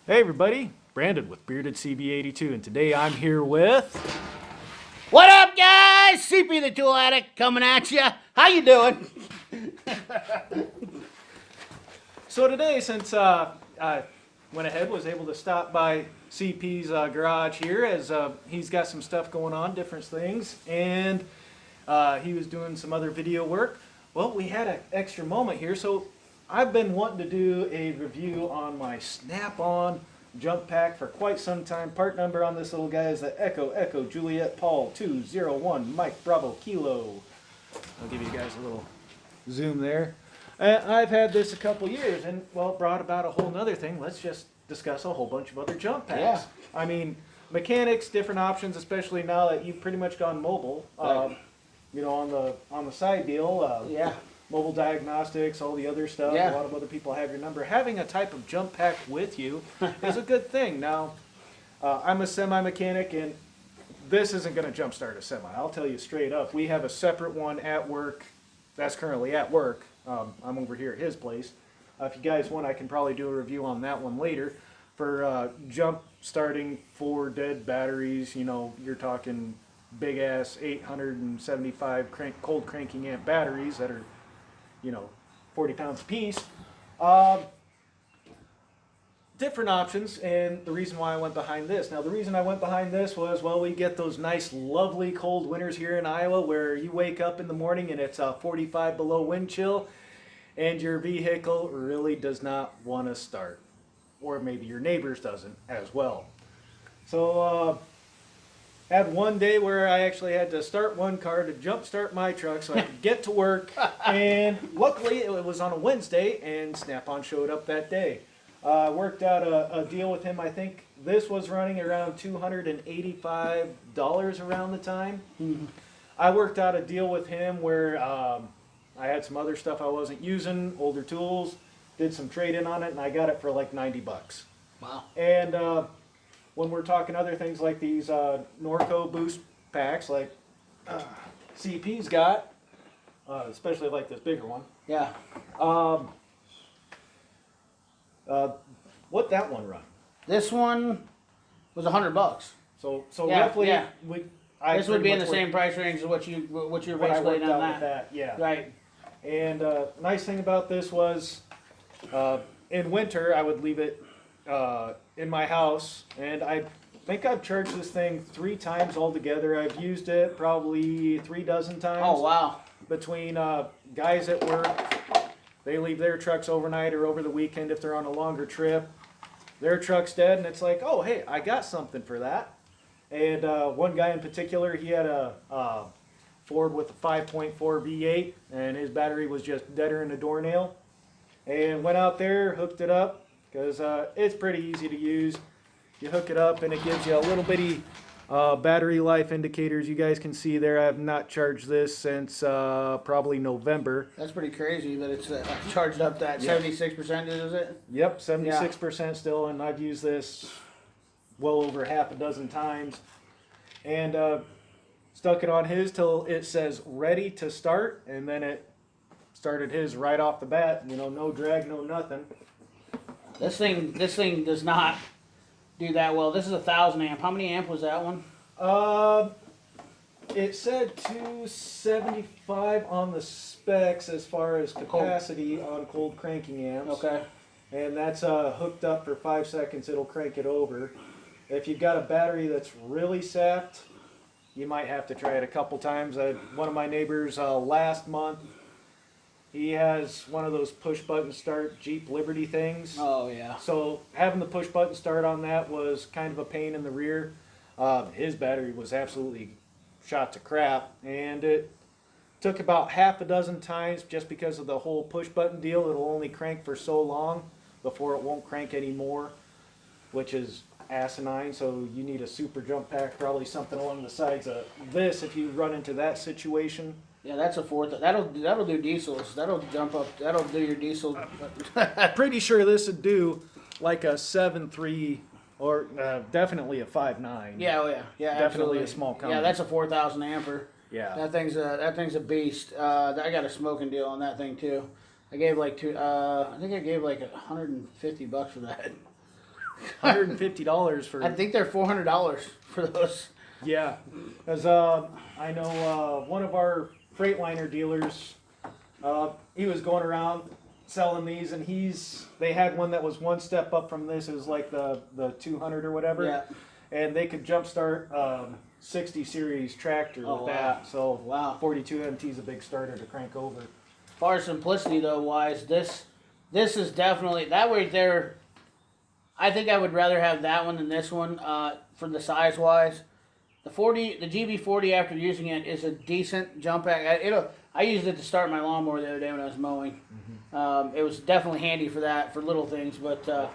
Hey everybody, Brandon with Bearded CB82, and today I'm here with... What up, guys? CP the Tool Addict coming at you. How you doing? So today, since I went ahead, was able to stop by CP's garage here, as he's got some stuff going on, different things, and he was doing some other video work. Well, we had an extra moment here, so I've been wanting to do a review on my Snap On jump pack for quite some time. Part number on this little guy is the Echo Juliet Paul 201 Mike Bravo Kilo. I'll give you guys a little zoom there. I've had this a couple years, and well, it brought about a whole nother thing. Let's just discuss a whole bunch of other jump packs. Yeah. I mean, mechanics, different options, especially now that you've pretty much gone mobile. Right. You know, on the side deal. Yeah. Mobile diagnostics, all the other stuff. Yeah. A lot of other people have your number. Having a type of jump pack with you is a good thing. Now, I'm a semi-mechanic, and this isn't going to jumpstart a semi. I'll tell you straight up. We have a separate one at work that's currently at work. I'm over here at his place. If you guys want, I can probably do a review on that one later. For jump starting 4 dead batteries, you know, you're talking big ass 875 cold cranking amp batteries that are, you know, 40 pounds a piece. Different options, and the reason why I went behind this. Now, the reason I went behind this was, well, we get those nice, lovely cold winters here in Iowa where you wake up in the morning and it's 45 below wind chill, and your vehicle really does not want to start. Or maybe your neighbor's doesn't as well. So, had one day where I actually had to start one car to jump start my truck so I could get to work, and luckily it was on a Wednesday and Snap-on showed up that day. I worked out a deal with him. I think this was running around $285 around the time. Mm-hmm. I worked out a deal with him where I had some other stuff I wasn't using, older tools, did some trade-in on it, and I got it for like 90 bucks. Wow. And when we're talking other things like these Norco boost packs, like CP's got, especially like this bigger one. Yeah. What that one run? This one was $100. So Yeah, roughly, yeah. I This would be in the pretty much same price range as what you're what I basically worked on out that. with that. Yeah. Right. And nice thing about this was, in winter I would leave it in my house, and I think I've charged this thing 3 times altogether. I've used it probably 3 dozen times. Oh wow. Between guys at work, they leave their trucks overnight or over the weekend if they're on a longer trip. Their truck's dead, and it's like, oh hey, I got something for that. And one guy in particular, he had a Ford with a 5.4 V8, and his battery was just deader than a doornail. And went out there, hooked it up, because it's pretty easy to use. You hook it up, and it gives you a little bitty battery life indicators. You guys can see there, I have not charged this since probably November. That's pretty crazy that it's charged up that 76%, is it? Yep, 76% still, and I've used this well over half a dozen times. And stuck it on his till it says ready to start, and then it started his right off the bat. You know, no drag, no nothing. This thing does not do that well. This is 1,000 amp. How many amp was that one? It said 275 on the specs as far as capacity on cold cranking amps. Okay. And that's hooked up for 5 seconds, it'll crank it over. If you've got a battery that's really sapped, you might have to try it a couple times. One of my neighbors last month, he has one of those push button start Jeep Liberty things. Oh yeah. So having the push button start on that was kind of a pain in the rear. His battery was absolutely shot to crap, and it took about half a dozen times just because of the whole push button deal. It'll only crank for so long before it won't crank anymore, which is asinine. So you need a super jump pack, probably something along the sides of this if you run into that situation. Yeah, that's a 4th. That'll do diesels. That'll jump up. That'll do your diesel. Pretty sure this would do like a 7.3 or definitely a 5.9. Yeah, oh yeah, yeah. Definitely Absolutely. a small company. Yeah, that's a 4,000 amper. Yeah. That thing's a beast. I got a smoking deal on that thing too. I gave like I think I gave like $150 for that. $150 for. I think they're $400 for those. Yeah, as I know one of our Freightliner dealers, he was going around selling these, and they had one that was one step up from this. It was like the 200 or whatever, Yeah. and they could jumpstart 60 series tractor Oh, with wow. that. So Wow. 42 MT is a big starter to crank over. As far as simplicity though wise, this is definitely that right there. I think I would rather have that one than this one for the size wise. The GB40 after using it is a decent jump pack. I used it to start my lawnmower the other day when I was mowing. It was definitely handy for that, for little things. But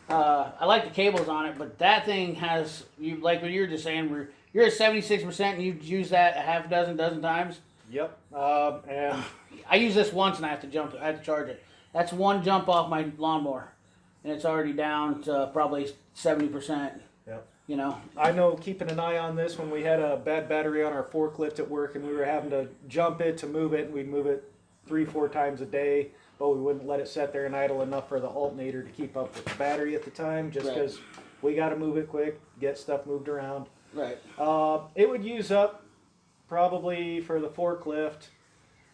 I like the cables on it. But that thing has, like what you were just saying, where you're at 76% and you've used that a half dozen times. Yep. And I use this once and I have to charge it. That's one jump off my lawnmower, and it's already down to probably 70%. yep. You know. I know keeping an eye on this when we had a bad battery on our forklift at work and we were having to jump it to move it, and we'd move it 3-4 times a day, but we wouldn't let it sit there and idle enough for the alternator to keep up with the battery at the time, just Right. because we got to move it quick, get stuff moved around. Right. It would use up probably for the forklift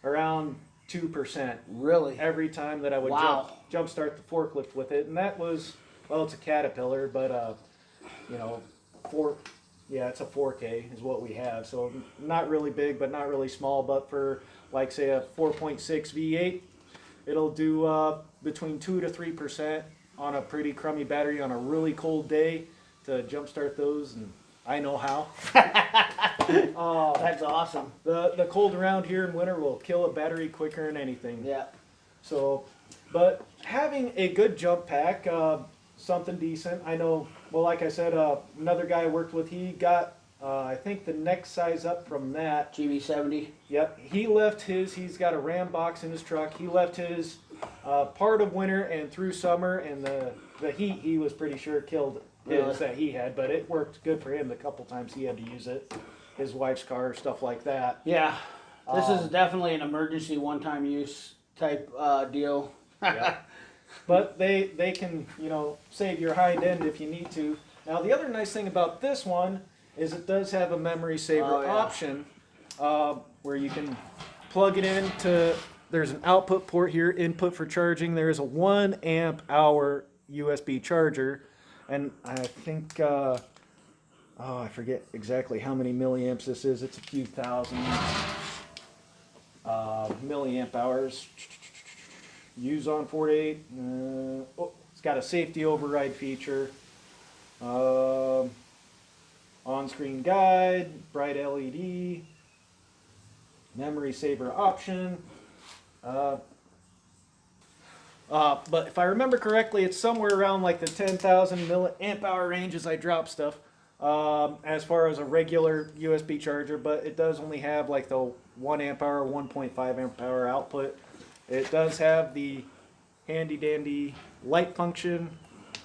around 2% Really. every time that I would Wow. jump start the forklift with it, and that was, well, it's a Caterpillar, but you know, it's a 4K is what we have, so not really big, but not really small. But for like say a 4.6 V8, it'll do between 2 to 3% on a pretty crummy battery on a really cold day to jumpstart those, and I know how. That's awesome. The cold around here in winter will kill a battery quicker than anything. Yeah. So, but having a good jump pack, something decent. I know, well, like I said, another guy I worked with, he got, I think the next size up from that. GB70. Yep, he left he's got a Ram box in his truck. He left his part of winter and through summer, and the heat, he was pretty sure killed Really? his that he had, but it worked good for him the couple times he had to use it. His wife's car, stuff like that. Yeah. This is definitely an emergency one-time use type deal. Yeah. But they can, save your hind end if you need to. Now, the other nice thing about this one is it does have a memory saver Oh, yeah. option where you can plug it into, there's an output port here, input for charging. There is a 1 amp hour USB charger. And I think, I forget exactly how many milliamps this is. It's a few thousand milliamp hours. Use on 48. It's got a safety override feature. On-screen guide, bright LED, memory saver option. But if I remember correctly, it's somewhere around like the 10,000 milliamp hour range as I drop stuff. As far as a regular USB charger, but it does only have like the 1 amp hour, 1.5 amp hour output. It does have the handy dandy light function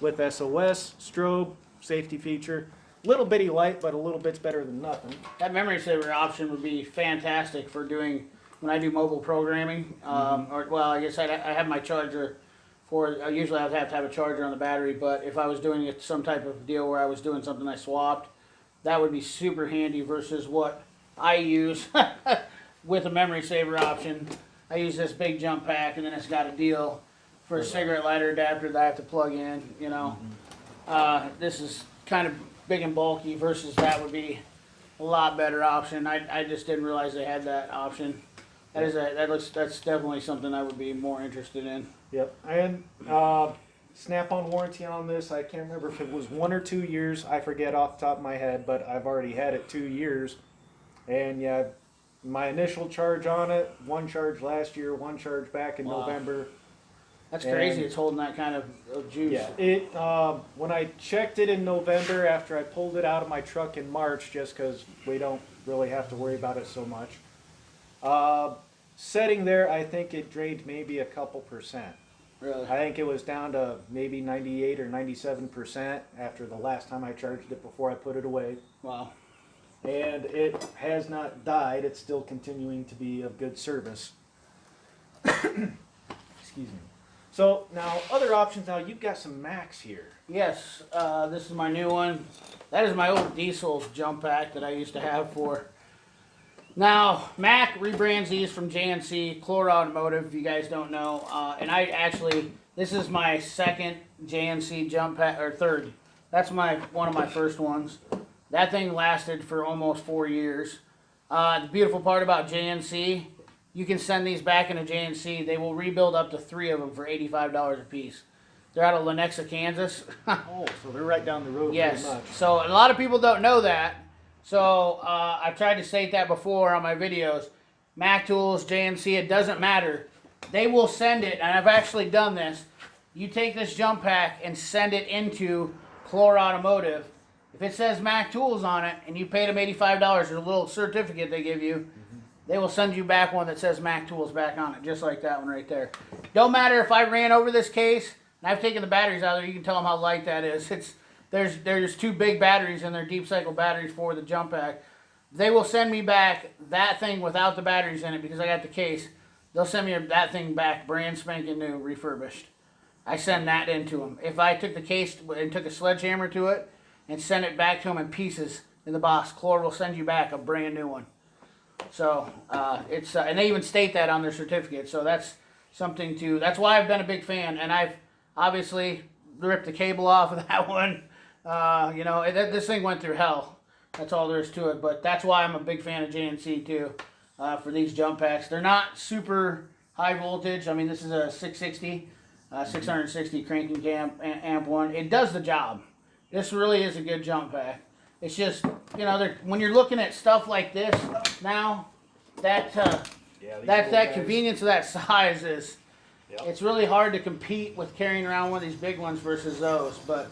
with SOS, strobe, safety feature. Little bitty light, but a little bit's better than nothing. That memory saver option would be fantastic for doing when I do mobile programming. Or well, I guess I have my charger for. Usually I have to have a charger on the battery, but if I was doing it some type of deal where I was doing something I swapped, that would be super handy versus what I use with a memory saver option. I use this big jump pack, and then it's got a deal for a cigarette lighter adapter that I have to plug in. This is kind of big and bulky versus that would be a lot better option. I just didn't realize they had that option. That's definitely something I would be more interested in. Yep, and snap-on warranty on this. I can't remember if it was 1 or 2 years. I forget off the top of my head, but I've already had it 2 years. And yeah, my initial charge on it, 1 charge last year, 1 charge back in Wow. November. That's crazy. It's holding that kind of juice. Yeah, it when I checked it in November after I pulled it out of my truck in March, just because we don't really have to worry about it so much. Setting there, I think it drained maybe a couple percent. Really. I think it was down to maybe 98 or 97% after the last time I charged it before I put it away. Wow. And it has not died. It's still continuing to be of good service. Excuse me. So now other options. Now you've got some Macs here. Yes, this is my new one. That is my old diesel jump pack that I used to have for. Now, Mac rebrands these from JNC, Chlor Automotive, if you guys don't know. And I actually, this is my second JNC jump pack, or third. That's one of my first ones. That thing lasted for almost 4 years. The beautiful part about JNC, you can send these back into JNC. They will rebuild up to 3 of them for $85 a piece. They're out of Lenexa, Kansas. Oh, so they're right down the road. Yes. Pretty much. So a lot of people don't know that. So I've tried to state that before on my videos. Mac Tools, JNC, it doesn't matter. They will send it, and I've actually done this. You take this jump pack and send it into Chlor Automotive. If it says Mac Tools on it, and you paid them $85, there's a little certificate they give you. They will send you back one that says Mac Tools back on it, just like that one right there. Don't matter if I ran over this case, and I've taken the batteries out of there, you can tell them how light that is. There's 2 big batteries in there, deep cycle batteries for the jump pack. They will send me back that thing without the batteries in it because I got the case. They'll send me that thing back brand spanking new, refurbished. I send that into them. If I took the case and took a sledgehammer to it and sent it back to them in pieces in the box, Chlor will send you back a brand new one. So it's and they even state that on their certificate. So that's something to. That's why I've been a big fan, and I've obviously ripped the cable off of that one. You know, this thing went through hell. That's all there is to it. But that's why I'm a big fan of JNC too. For these jump packs, they're not super high voltage. I mean, this is a 660, 660 cranking amp one. It does the job. This really is a good jump pack. It's just, you know, when you're looking at stuff like this now, that convenience of that size is, it's really hard to compete with carrying around one of these big ones versus those. But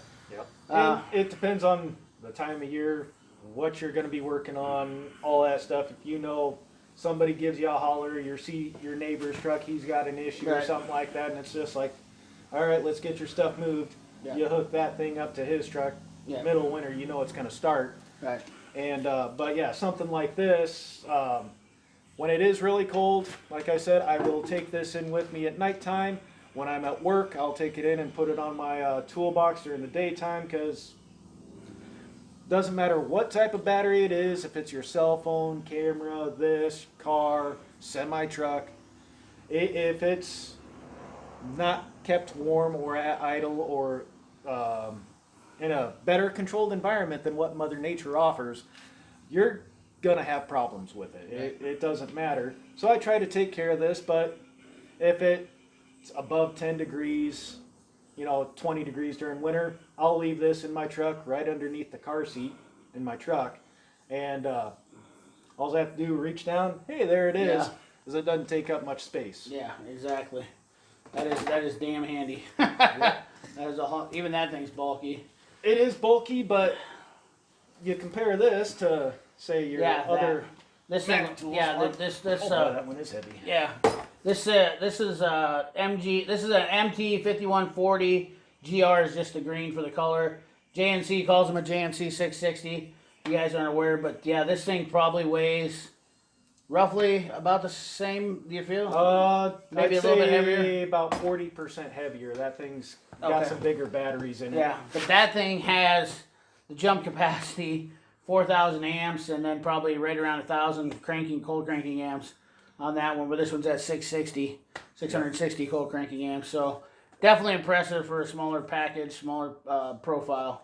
and it depends on the time of year, what you're going to be working on, all that stuff. If you know somebody gives you a holler, you see your neighbor's truck, he's got an issue or something like that, and it's just like, all right, let's get your stuff moved. You hook that thing up to his truck. Middle of winter, you know it's going to start. Right. And but yeah, something like this, when it is really cold, like I said, I will take this in with me at nighttime. When I'm at work, I'll take it in and put it on my toolbox during the daytime, because doesn't matter what type of battery it is, if it's your cell phone, camera, this, car, semi-truck, if it's not kept warm or at idle or in a better controlled environment than what Mother Nature offers, you're gonna have problems with it. It doesn't matter. So I try to take care of this, but if it's above 10 degrees, you know, 20 degrees during winter, I'll leave this in my truck right underneath the car seat in my truck, and all I have to do is reach down, hey, there it is, because it doesn't take up much space. Yeah, exactly. That is damn handy. That is even that thing's bulky. It is bulky, but you compare this to, say, your other. This thing, that one is heavy. Yeah, this is MG. This is an MT 5140. GR is just the green for the color. JNC calls them a JNC 660. You guys aren't aware, but yeah, this thing probably weighs roughly about the same. Do you feel? Maybe I'd a little bit heavier. About 40% heavier. That thing's got some bigger batteries in it. Yeah, but that thing has the jump capacity 4,000 amps, and then probably right around 1,000 cold cranking amps on that one. But this one's at 660 cold cranking amps. So definitely impressive for a smaller package, smaller profile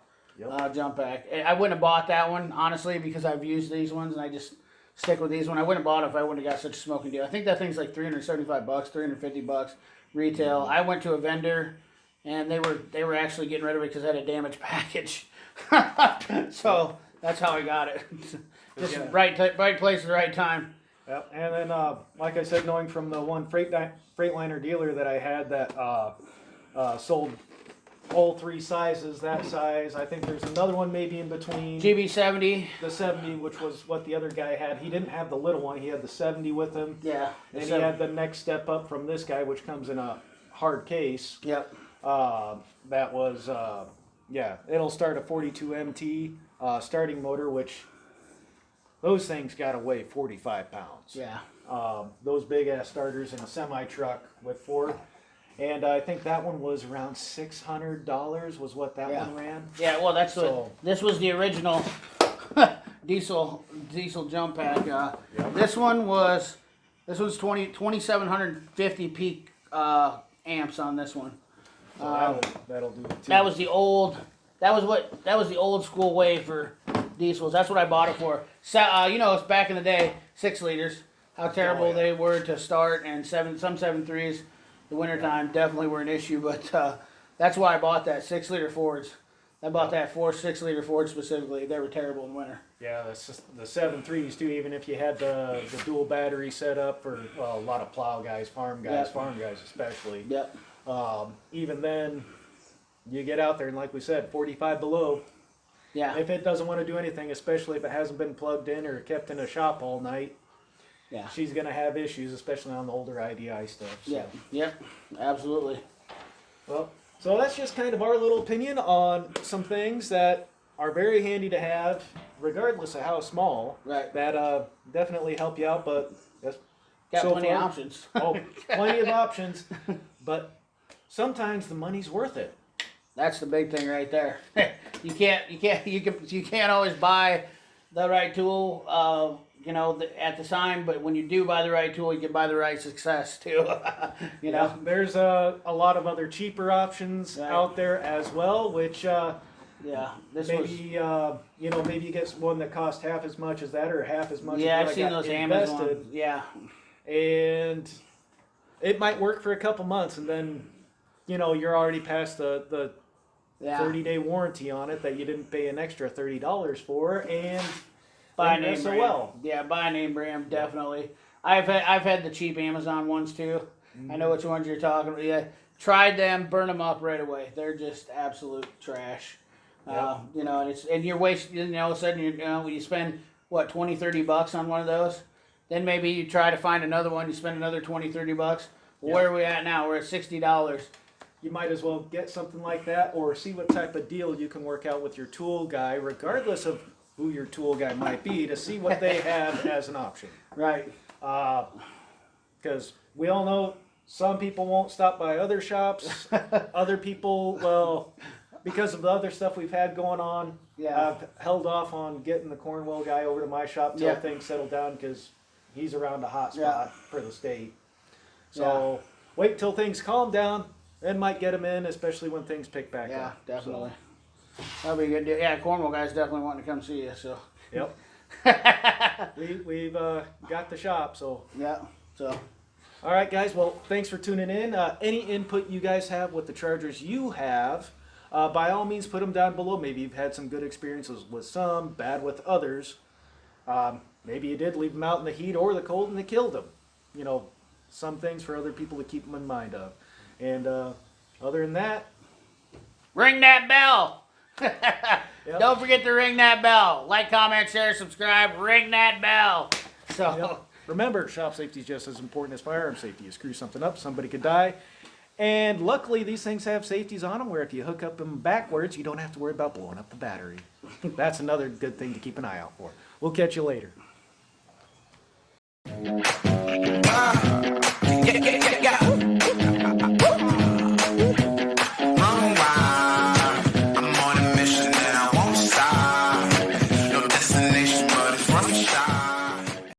jump pack. I wouldn't have bought that one honestly because I've used these ones and I just stick with these one. I wouldn't have bought it if I wouldn't have got such a smoking deal. I think that thing's like $375, $350 retail. I went to a vendor and they were actually getting rid of it because it had a damaged package. So that's how I got it. Just right place at the right time. Yep. And then, like I said, knowing from the one Freightliner dealer that I had that sold all 3 sizes, that size. I think there's another one maybe in between. GB70. The 70, which was what the other guy had. He didn't have the little one. He had the 70 with him. Yeah. And he had the next step up from this guy, which comes in a hard case. Yep. That was, it'll start a 42 MT starting motor, which those things got to weigh 45 pounds. Yeah. Those big ass starters in a semi truck with 4. And I think that one was around $600 was what that Yeah. one ran. Yeah, well, that's So- this was the original diesel jump pack. Yep. This was 2750 peak amps on this one. So that'll do it too. That was the old school way for diesels. That's what I bought it for. So, you know, it's back in the day, 6 liters. How terrible yeah. they were to start, and some 7.3s. The wintertime definitely were an issue, but that's why I bought that 6-liter Fords. I bought that 6-liter Ford specifically. They were terrible in winter. Yeah, that's just the 7.3s too. Even if you had the dual battery set up for a lot of plow guys, farm guys especially. Yep. Even then, you get out there and like we said, 45 below. Yeah. If it doesn't want to do anything, especially if it hasn't been plugged in or kept in a shop all night, Yeah. she's gonna have issues, especially on the older IDI stuff. So. Yep. Yep. Absolutely. Well, so that's just kind of our little opinion on some things that are very handy to have, regardless of how small. Right. That definitely help you out, but that's Got so plenty of far- options. Oh, plenty of options, but sometimes the money's worth it. That's the big thing right there. you can't always buy the right tool, you know, at the time. But when you do buy the right tool, you can buy the right success too. you know. Yeah, there's a lot of other cheaper options Right. out there as well, which Yeah. This maybe was. maybe you get one that costs half as much as that or half as much. Yeah, as I've what I seen got those invested, Amazon. Yeah. and it might work for a couple months, and then you're already past the Yeah. 30-day warranty on it that you didn't pay an extra $30 for, and Buy then name so brand. well. Yeah, buy name brand definitely. I've had the cheap Amazon ones too. I know which ones you're talking about. Yeah, tried them, burn them up right away. They're just absolute trash. Yep. And you're wasting. All of a sudden you spend what $20-$30 on one of those. Then maybe you try to find another one. You spend another $20-$30. Well, Yep. Where are we at now? We're at $60. You might as well get something like that, or see what type of deal you can work out with your tool guy, regardless of who your tool guy might be, to see what they have as an option. Right. Because we all know some people won't stop by other shops. Other people, well, because of the other stuff we've had going on, Yeah. I've held off on getting the Cornwall guy over to my shop till Yeah. things settle down, because he's around a hot Yeah. spot for the state. So wait till things calm down, then might get him in, especially when things pick back Yeah, up. definitely. That'll be a good deal. Yeah, Cornwall guys definitely wanting to come see you. So. So, yep. We've got the shop, so. Yeah. So. All right, guys. Well, thanks for tuning in. Any input you guys have with the chargers you have, by all means, put them down below. Maybe you've had some good experiences with some, bad with others. Maybe you did leave them out in the heat or the cold and they killed them. Some things for other people to keep them in mind of. And other than that, Ring that bell. Yep. Don't forget to ring that bell. Like, comment, share, subscribe. Ring that bell. So. yep. Remember, shop safety is just as important as firearm safety. You screw something up, somebody could die. And luckily, these things have safeties on them where if you hook up them backwards, you don't have to worry about blowing up the battery. That's another good thing to keep an eye out for. We'll catch you later.